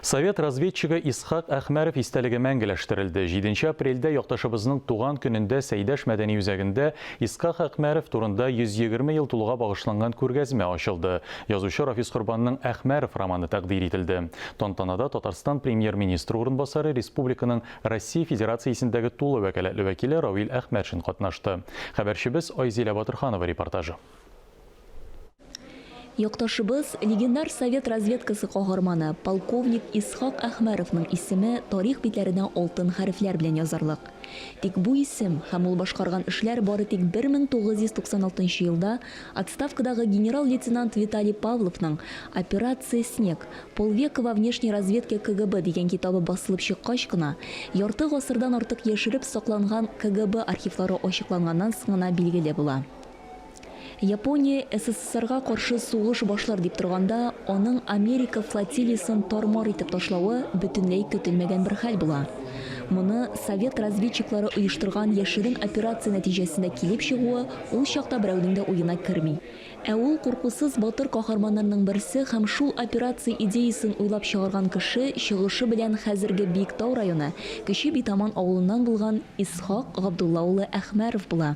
Совет разведчигі Исхак Әхмәров истәлігі мәңгіләштірілді. 7 апрельдә якташыбызның туган көнендә Сәйдәш мәдәни үзәгендә Исхак Әхмәров турында 120 ел тулуга багышланган күргәзмә ачылды. Язучы Рафис Корбанның Әхмәров романы тәкъдир ителде. Тантанада Татарстан премьер-министры урынбасары республиканың Россия Федерациясендәге тулы вәкаләтле вәкиле Равил Әхмәтшин катнашты. Хәбәрчебез Айзилә Батырханова репортажы. Якташыбыз легендар совет разведкасы каһарманы полковник Исхак Әхмәровның исеме тарих битләренә алтын хәрефләр белән язарлык. Тик бу исем һәм ул башкарган эшләр бары тик 1996 елда отставкадагы генерал-лейтенант Виталий Павловның «Операция Снег. Полвека во внешней разведке КГБ» дигән китабы басылып чыккач кына, ярты гасырдан артык яшереп сакланган КГБ архивлары ачыкланганнан соң гына билгеле була. Япония СССРга каршы сугыш башлар дип торганда, аның Америка флотилиясын тар-мар итеп ташлавы бөтенләй көтелмәгән бер хәл була. Моны совет разведчиклары оештырган яшерен операция нәтиҗәсендә килеп чыгуы ул чакта берәүнең дә уена керми. Ә ул куркусыз батыр каһарманнарның берсе һәм шул операция идеясын уйлап чыгарган кеше чыгышы белән хәзерге Биектау районы Кече Битаман авылыннан булган Исхак Габдулла улы Әхмәров була.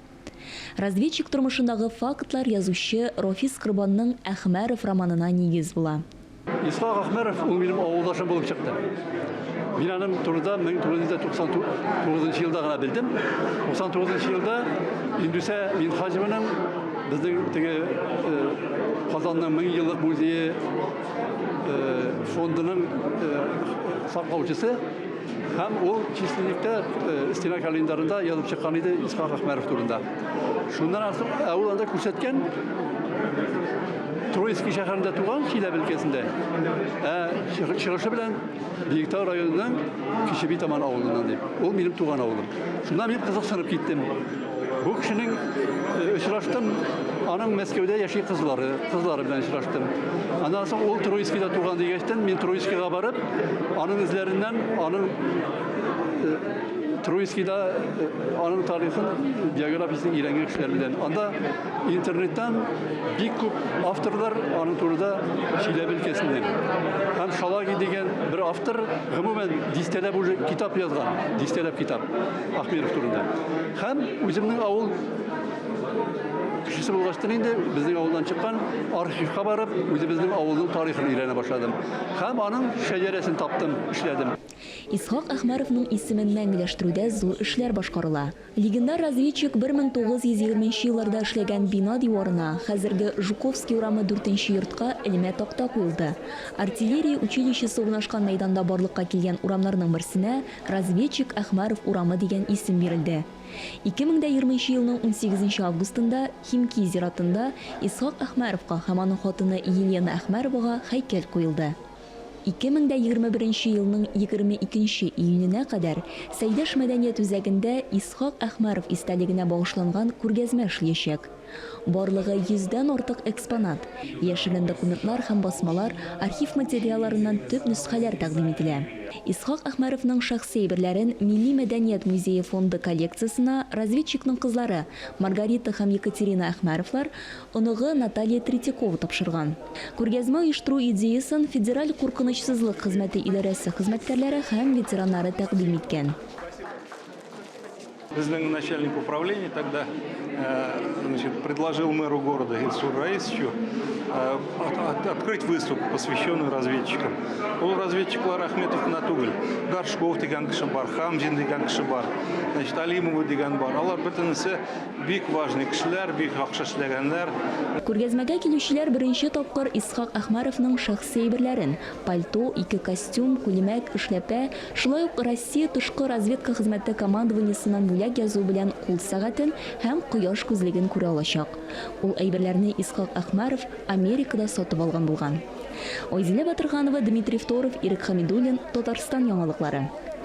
Разведчик тормышындагы фактлар язучы Рафис Корбанның Әхмәров романына нигез була. Исхак Әхмәров ул минем авылдашым булып чыкты. Мин аның турында 1999 елда гына белдем. 99 елда Индүсә Минхаҗевның безнең теге Казанның 1000 еллык музее фондының саклаучысы һәм ул числениктә стена календарында язып чыккан иде Исхак Әхмәров турында. Шуннан артык ул анда күрсәткән Троицкий шәһәрендә туган, Чиләбе өлкәсендә. Чыгышы белән Биектау районының Кече Битаман авылыннан дип. Ул минем туган авылым. Шуннан мин кызыксынып киттем. Бу кешенең очраштым, аның Мәскәүдә яши кызлары белән очраштым. Аннан соң ул Троицкийда туган дигәчтән мин Троицкийга барып, аның эзләреннән, аның Троицкийда аның тарихын, биографиясын өйрәнгән кешеләр белән. Анда интернеттан бик күп авторлар аның турында Чиләбе өлкәсеннән. Һәм Шалаги дигән бер автор гомумән дистәләп уже китап язган, дистәләп китап Әхмәров турында. Һәм үземнең авыл кешесе булгачтан инде безнең авылдан чыккан архивка барып, үзебезнең авылның тарихын өйрәнә башладым. Һәм аның шәҗәрәсен таптым, эшләдем. Исхак Әхмәровның исемен мәңгеләштерүдә зур эшләр башкарыла. Легендар разведчик 1920 елларда эшләгән бина диварына, хәзерге Жуковский урамы 4-нче йортка элемә такта куелды. Артиллерия училищесы урнашкан мәйданда барлыкка килгән урамнарның берсенә разведчик Әхмәров урамы дигән исем бирелде. 2020 елның 18 августында Химки зиратында Исхак Әхмәровка һәм аның хатыны Елена Әхмәровага һәйкәл куелды. 2021 елның 22 июненә кадәр Сәйдәш мәдәният үзәгендә Исхак Әхмәров истәлегенә багышланган күргәзмә эшләячәк. Барлыгы 100дән артык экспонат, яшерен документлар һәм басмалар, архив материалларыннан төп нөсхәләр тәкъдим ителә. Исхак Әхмәровның шәхси әйберләрен Милли мәдәният музее фонды коллекциясына разведчикның кызлары Маргарита һәм Екатерина Әхмәровлар, оныгы Наталья Третьякова тапшырган. Күргәзмә оештыру идеясын Федераль куркынычсызлык хезмәте идарәсе хезмәткәрләре һәм ветераннары тәкъдим иткән. Безнең начальник управления тогда предложил мэру города Ильсуру Раисовичу открыть выставку, посвященную разведчикам. Ол разведчиклар Ахметов кына түгел. Горшков дигән кеше бар, Хамзин дигән кеше бар, Алимова дигән бар. Алар бөтенесе бик важный кешеләр, бик яхшы эшләгәннәр. Күргәзмәгә килүчеләр беренче тапкыр Исхак Әхмәровның шәхси әйберләрен, пальто, 2 костюм, күлмәк, эшләпә, шулай ук Россия тышкы разведка хезмәте командованиесеннән бүләк язу белән кул сәгатен һәм кояш күзлеген күрә алачак. Ул әйберләрне Исхак Әхмәров Америкада сатып алган булган. Айзилә Батырханова, Дмитрий Второв, Ирек Хамидуллин, Татарстан яңалыклары.